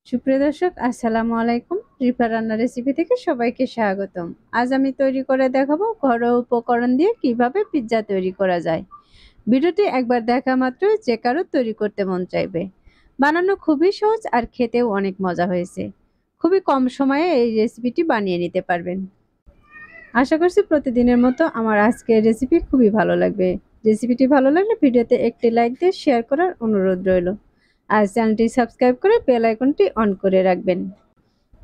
সুপ্রিয় দর্শক, আসসালামু আলাইকুম। রিফা রান্না রেসিপি থেকে সবাইকে স্বাগতম। আজ আমি তৈরি করে দেখাবো ঘরোয়া উপকরণ দিয়ে কিভাবে পিৎজা তৈরি করা যায়। ভিডিওটি একবার দেখা মাত্রই যে কারো তৈরি করতে মন চাইবে। বানানো খুবই সহজ আর খেতেও অনেক মজা হয়েছে। খুবই কম সময়ে এই রেসিপিটি বানিয়ে নিতে পারবেন। আশা করছি প্রতিদিনের মতো আমার আজকের রেসিপি খুবই ভালো লাগবে। রেসিপিটি ভালো লাগলে ভিডিওতে একটি লাইক দিয়ে শেয়ার করার অনুরোধ রইল। আর চ্যানেলটি সাবস্ক্রাইব করে বেল আইকনটি অন করে রাখবেন।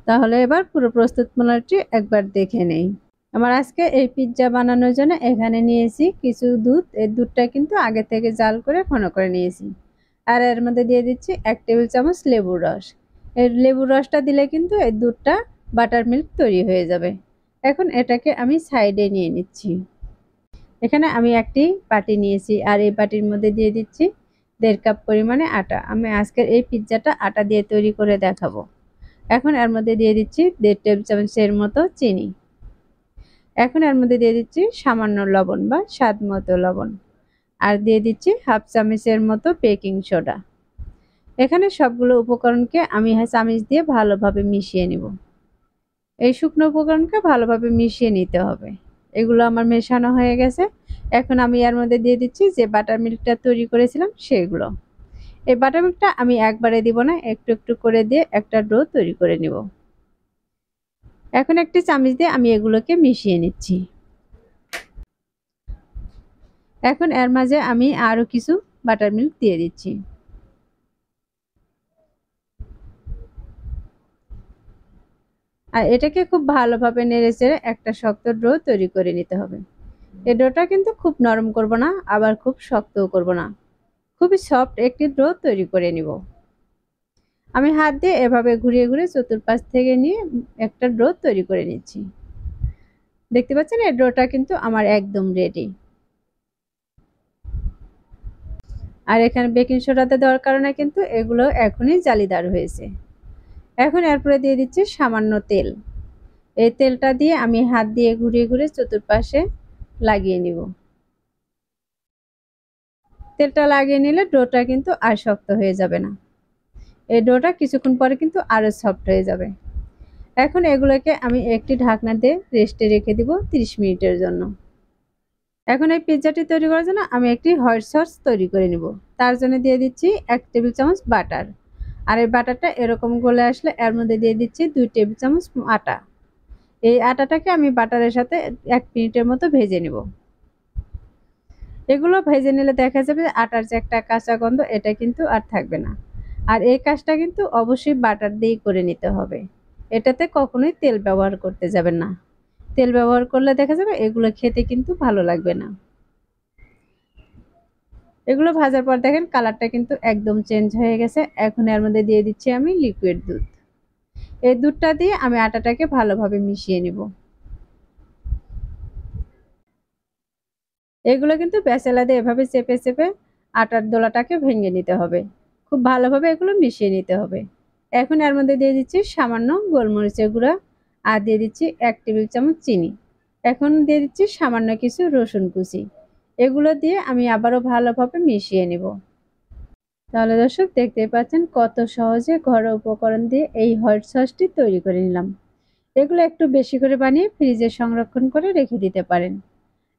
তাহলে এবার পুরো প্রস্তুত প্রণালীটি একবার দেখে নেই। আমার আজকে এই পিৎজা বানানোর জন্য এখানে নিয়েছি কিছু দুধ। এই দুধটা কিন্তু আগে থেকে জাল করে ঘন করে নিয়েছি। আর এর মধ্যে দিয়ে দিচ্ছি 1 টেবিল চামচ লেবুর রস। এই লেবুর রসটা দিলে কিন্তু এই দুধটা বাটার মিল্ক তৈরি হয়ে যাবে। এখন এটাকে আমি সাইডে নিয়ে নিচ্ছি। এখানে আমি একটি বাটি নিয়েছি আর এই বাটির মধ্যে দিয়ে দিচ্ছি 1.5 কাপ পরিমাণে আটা। আমি আজকের এই পিৎজাটা আটা দিয়ে তৈরি করে দেখাবো। এখন এর মধ্যে দিয়ে দিচ্ছি 1.5 টেবিল চামচের মতো চিনি। এখন এর মধ্যে দিয়ে দিচ্ছি সামান্য লবণ বা স্বাদ মতো লবণ। আর দিয়ে দিচ্ছি 1/2 চামচের মতো বেকিং সোডা। এখানে সবগুলো উপকরণকে আমি চামচ দিয়ে ভালোভাবে মিশিয়ে নিব। এই শুকনো উপকরণকে ভালোভাবে মিশিয়ে নিতে হবে। এগুলো আমার মেশানো হয়ে গেছে। এখন আমি এর মধ্যে দিয়ে দিচ্ছি যে বাটার মিল্কটা তৈরি করেছিলাম সেগুলো। এই বাটার মিল্কটা আমি একবারে দিব না, একটু একটু করে দিয়ে একটা ডো তৈরি করে নিব। এখন একটি চামচ দিয়ে আমি এগুলোকে মিশিয়ে নিচ্ছি। এখন এর মাঝে আমি আরো কিছু বাটার মিল্ক দিয়ে দিচ্ছি। আর এটাকে খুব ভালোভাবে নেড়েচেড়ে একটা শক্ত ডো তৈরি করে নিতে হবে। এই ডোটা কিন্তু খুব নরম করব না, আবার খুব শক্তও করব না। খুবই সফট একটি ডো তৈরি করে নিব। আমি হাত দিয়ে এভাবে ঘুরিয়ে ঘুরিয়ে চতুর্পাশ থেকে নিয়ে একটা ডো তৈরি করে নিচ্ছি। দেখতে পাচ্ছেন এই ডোটা কিন্তু আমার একদম রেডি। আর এখানে বেকিং সোডাতে দেওয়ার কারণে কিন্তু এগুলো এখনই জালিদার হয়েছে। এখন এরপরে দিয়ে দিচ্ছি সামান্য তেল। এই তেলটা দিয়ে আমি হাত দিয়ে ঘুরিয়ে ঘুরিয়ে চতুর্পাশে লাগিয়ে নিব। তেলটা লাগিয়ে নিলে ডোটা কিন্তু আর শক্ত হয়ে যাবে না। এই ডোটা কিছুক্ষণ পরে কিন্তু আরো সফট হয়ে যাবে। এখন এগুলোকে আমি একটি ঢাকনা দিয়ে রেস্টে রেখে দিব 30 মিনিটের জন্য। এখন এই পিৎজাটি তৈরি করার জন্য আমি একটি হোয়াইট সস তৈরি করে নিব। তার জন্য দিয়ে দিচ্ছি 1 টেবিল চামচ বাটার। আর এই বাটারটা এরকম গলে আসলে এর মধ্যে দিয়ে দিচ্ছি 2 টেবিল চামচ আটা। এই আটাটাকে আমি বাটারের সাথে 1 মিনিটের মতো ভেজে নিব। এগুলো ভেজে নিলে দেখা যাবে আটার যে একটা কাঁচা গন্ধ এটা কিন্তু আর থাকবে না। আর এই কাজটা কিন্তু অবশ্যই বাটার দিয়েই করে নিতে হবে। এটাতে কখনোই তেল ব্যবহার করতে যাবেন না। তেল ব্যবহার করলে দেখা যাবে এগুলো খেতে কিন্তু ভালো লাগবে না। এগুলো ভাজার পর দেখেন কালারটা কিন্তু একদম চেঞ্জ হয়ে গেছে। এখন এর মধ্যে দিয়ে দিচ্ছি আমি লিকুইড দুধ। এই দুধটা দিয়ে আমি আটাটাকে ভালোভাবে মিশিয়ে নিব। এগুলো কিন্তু বেসেলা দিয়ে এভাবে চেপে চেপে আটার দোলাটাকে ভেঙে নিতে হবে। খুব ভালোভাবে এগুলো মিশিয়ে নিতে হবে। এখন এর মধ্যে দিয়ে দিচ্ছি সামান্য গোলমরিচের গুঁড়া আর দিয়ে দিচ্ছি 1 টেবিল চামচ চিনি। এখন দিয়ে দিচ্ছি সামান্য কিছু রসুন কুচি। এগুলো দিয়ে আমি আবারও ভালোভাবে মিশিয়ে নিব। তাহলে দর্শক দেখতেই পাচ্ছেন কত সহজে ঘরোয়া উপকরণ দিয়ে এই হোয়াইট সসটি তৈরি করে নিলাম। এগুলো একটু বেশি করে বানিয়ে ফ্রিজে সংরক্ষণ করে রেখে দিতে পারেন।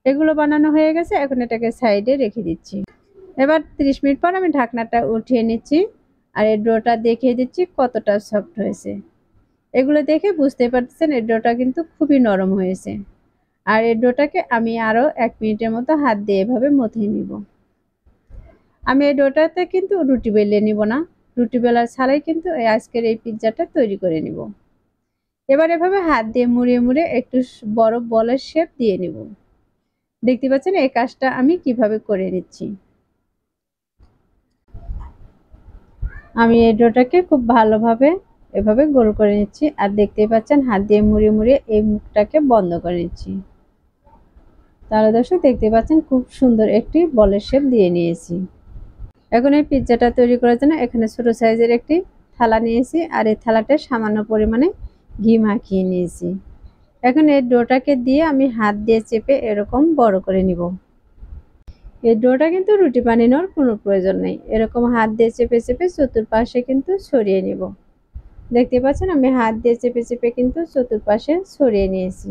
এগুলো বানানো হয়ে গেছে, এখন এটাকে সাইডে রেখে দিচ্ছি। এবার 30 মিনিট পর আমি ঢাকনাটা উঠিয়ে নিচ্ছি। আর এই ডোটা দেখিয়ে দিচ্ছি কতটা সফট হয়েছে। এগুলো দেখে বুঝতে পারছেন এই ডোটা কিন্তু খুবই নরম হয়েছে। আর এই ডোটাকে আমি আরো 1 মিনিটের মতো হাত দিয়ে এভাবে মথে নিব। আমি এই ডোটাতে কিন্তু রুটি বেলে নিব না। রুটি বেলার ছাড়াই কিন্তু আজকের এই পিৎজাটা তৈরি করে নিব। এবার এভাবে হাত দিয়ে মুড়িয়ে মুড়িয়ে একটু বড় বলের শেপ দিয়ে নিব। দেখতে পাচ্ছেন এই কাজটা আমি কিভাবে করে নিচ্ছি। আমি এই ডোটাকে খুব ভালোভাবে এভাবে গোল করে নিচ্ছি। আর দেখতেই পাচ্ছেন হাত দিয়ে মুড়িয়ে মুড়িয়ে এই মুখটাকে বন্ধ করে নিচ্ছি। তাহলে দর্শক দেখতে পাচ্ছেন খুব সুন্দর একটি বলের শেপ দিয়ে নিয়েছি। এখন এই পিৎজাটা তৈরি করার জন্য এখানে ছোট সাইজের একটি থালা নিয়েছি। আর এই থালাটা সামান্য পরিমাণে ঘি মাখিয়ে নিয়েছি। এখন এই ডোটাকে দিয়ে আমি হাত দিয়ে চেপে এরকম বড় করে নিব। এই ডোটা কিন্তু রুটি বানানোর কোনো প্রয়োজন নেই। এরকম হাত দিয়ে চেপে চেপে চতুর্পাশে কিন্তু ছড়িয়ে নিব। দেখতে পাচ্ছেন আমি হাত দিয়ে চেপে চেপে কিন্তু চতুর্পাশে ছড়িয়ে নিয়েছি।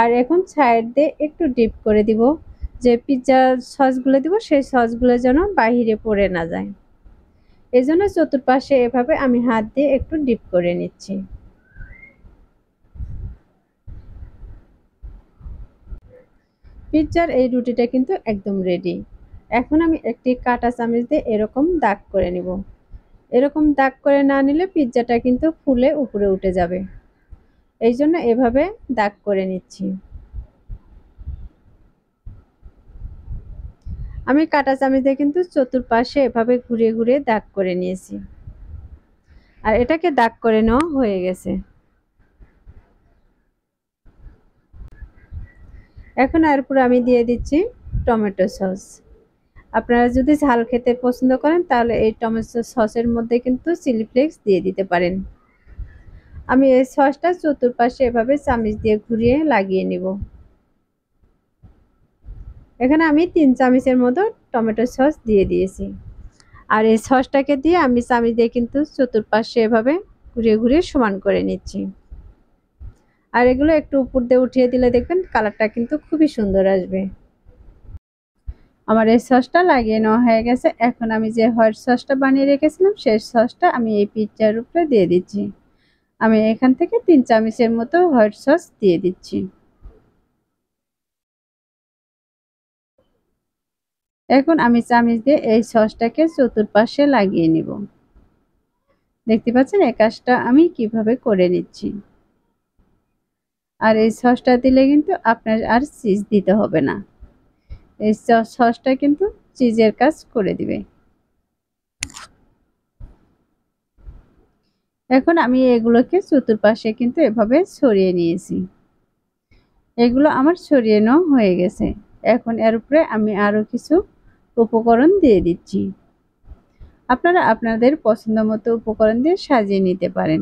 আর এখন সাইড দিয়ে একটু ডিপ করে দিব, যে পিৎজা সসগুলো দিব সেই সসগুলো যেন বাহিরে পড়ে না যায়। এই জন্য চতুর্পাশে এভাবে আমি হাত দিয়ে একটু ডিপ করে নিচ্ছি। পিৎজার এই রুটিটা কিন্তু একদম রেডি। এখন আমি একটি কাঁটা চামচ দিয়ে এরকম দাগ করে নিব। এরকম দাগ করে না নিলে পিৎজাটা কিন্তু ফুলে উপরে উঠে যাবে। এই জন্য এভাবে দাগ করে নিচ্ছি। আমি কাঁটা চামচ দিয়ে কিন্তু চতুর্পাশে এভাবে ঘুরিয়ে ঘুরিয়ে দাগ করে নিয়েছি। আর এটাকে দাগ করে নেওয়া হয়ে গেছে। এখন এর উপর আমি দিয়ে দিচ্ছি টমেটো সস। আপনারা যদি ঝাল খেতে পছন্দ করেন তাহলে এই টমেটো সসের মধ্যে কিন্তু চিলি ফ্লেক্স দিয়ে দিতে পারেন। আমি এই সসটা চতুর্পাশে এভাবে চামচ দিয়ে ঘুরিয়ে লাগিয়ে নিব। এখানে আমি 3 চামচের মতো টমেটো সস দিয়ে দিয়েছি। আর এই সসটাকে দিয়ে আমি চামচ দিয়ে কিন্তু চতুর্পাশে এভাবে ঘুরিয়ে ঘুরিয়ে সমান করে নিচ্ছি। আর এগুলো একটু উপর দিয়ে উঠিয়ে দিলে দেখবেন কালারটা কিন্তু খুবই সুন্দর আসবে। আমার এই সসটা লাগিয়ে নেওয়া হয়ে গেছে। এখন আমি যে হোয়াইট সসটা বানিয়ে রেখেছিলাম সেই সসটা আমি এই পিৎজার উপরে দিয়ে দিচ্ছি। আমি এখান থেকে 3 চামচের মতো হোয়াইট সস দিয়ে দিচ্ছি। এখন আমি চামচ দিয়ে এই সসটাকে চতুর্পাশে লাগিয়ে নিব। দেখতে পাচ্ছেন এই কাজটা আমি কিভাবে করে নিচ্ছি। আর এই সসটা দিলে কিন্তু আপনার আর চিজ দিতে হবে না। এই সসটা কিন্তু চিজের কাজ করে দিবে। এখন আমি এগুলোকে চতুর্পাশে কিন্তু এভাবে ছড়িয়ে নিয়েছি। এগুলো আমার ছড়িয়ে নেওয়া হয়ে গেছে। এখন এর উপরে আমি আরো কিছু উপকরণ দিয়ে দিচ্ছি। আপনারা আপনাদের পছন্দ মতো উপকরণ দিয়ে সাজিয়ে নিতে পারেন।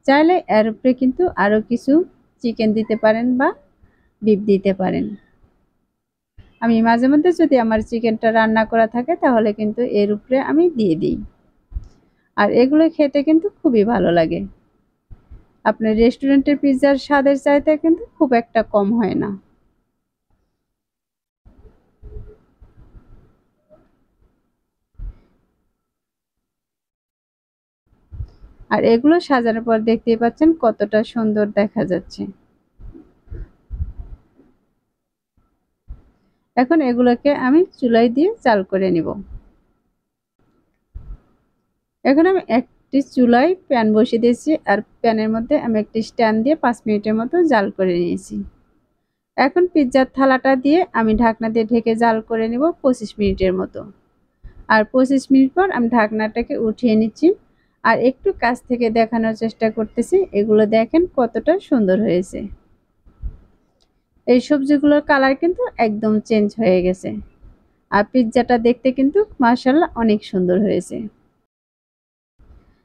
চাইলে এর উপরে কিন্তু আরো কিছু চিকেন দিতে পারেন বা বিফ দিতে পারেন। আমি মাঝে মধ্যে যদি আমার চিকেনটা রান্না করা থাকে তাহলে কিন্তু এর উপরে আমি দিয়ে দিই। আর এগুলো খেতে কিন্তু খুবই ভালো লাগে। আপনার রেস্টুরেন্টের পিৎজার স্বাদের চাইতে কিন্তু খুব একটা কম হয় না। আর এগুলো সাজানোর পর দেখতেই পাচ্ছেন কতটা সুন্দর দেখা যাচ্ছে। এখন এগুলোকে আমি চুলায় দিয়ে জাল করে নিব। এখন আমি একটি চুলায় প্যান বসিয়ে দিয়েছি আর প্যানের মধ্যে আমি একটি স্ট্যান্ড দিয়ে 5 মিনিটের মতো জাল করে নিয়েছি। এখন পিৎজার থালাটা দিয়ে আমি ঢাকনা দিয়ে ঢেকে জাল করে নিব 25 মিনিটের মতো। আর 25 মিনিট পর আমি ঢাকনাটাকে উঠিয়ে নিচ্ছি। আর একটু কাছ থেকে দেখানোর চেষ্টা করতেছি। এগুলো দেখেন কতটা সুন্দর হয়েছে। এই সবজিগুলোর কালার কিন্তু একদম চেঞ্জ হয়ে গেছে। আর পিৎজাটা দেখতে কিন্তু মাশাআল্লাহ অনেক সুন্দর হয়েছে।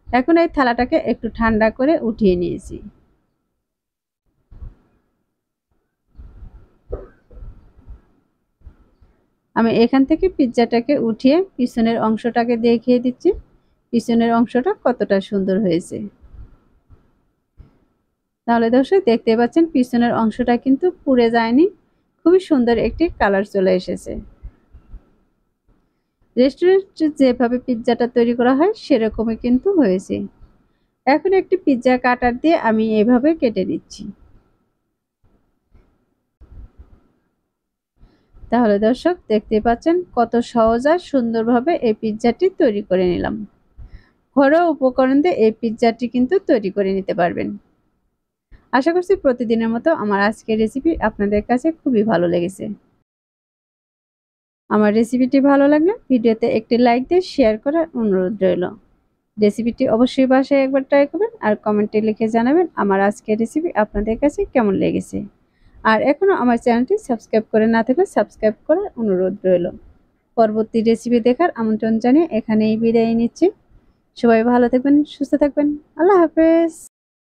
এখন এই থালাটাকে একটু ঠান্ডা করে উঠিয়ে নিয়েছি। আমি এখান থেকে পিৎজাটাকে উঠিয়ে পিছনের অংশটাকে দেখিয়ে দিচ্ছি। পিছনের অংশটা কতটা সুন্দর হয়েছে। তাহলে দর্শক দেখতে পাচ্ছেন পিছনের অংশটা কিন্তু পুড়ে যায়নি। খুবই সুন্দর একটি কালার চলে এসেছে। রেস্টুরেন্টে যেভাবে পিৎজাটা তৈরি করা হয় সেরকমই কিন্তু হয়েছে। এখন একটি পিৎজা কাটার দিয়ে আমি এভাবে কেটে নিচ্ছি। তাহলে দর্শক দেখতে পাচ্ছেন কত সহজ আর সুন্দরভাবে এই পিৎজাটি তৈরি করে নিলাম। ঘরোয়া উপকরণ দিয়ে এই পিৎজাটি কিন্তু তৈরি করে নিতে পারবেন। আশা করছি প্রতিদিনের মতো আমার আজকের রেসিপি আপনাদের কাছে খুবই ভালো লেগেছে। আমার রেসিপিটি ভালো লাগলে ভিডিওতে একটি লাইক দিয়ে শেয়ার করার অনুরোধ রইল। রেসিপিটি অবশ্যই বাসায় একবার ট্রাই করবেন আর কমেন্টে লিখে জানাবেন আমার আজকের রেসিপি আপনাদের কাছে কেমন লেগেছে। আর এখনো আমার চ্যানেলটি সাবস্ক্রাইব করে না থাকলে সাবস্ক্রাইব করার অনুরোধ রইল। পরবর্তী রেসিপি দেখার আমন্ত্রণ জানিয়ে এখানেই বিদায় নিচ্ছি। সবাই ভালো থাকবেন, সুস্থ থাকবেন। আল্লাহ হাফেজ।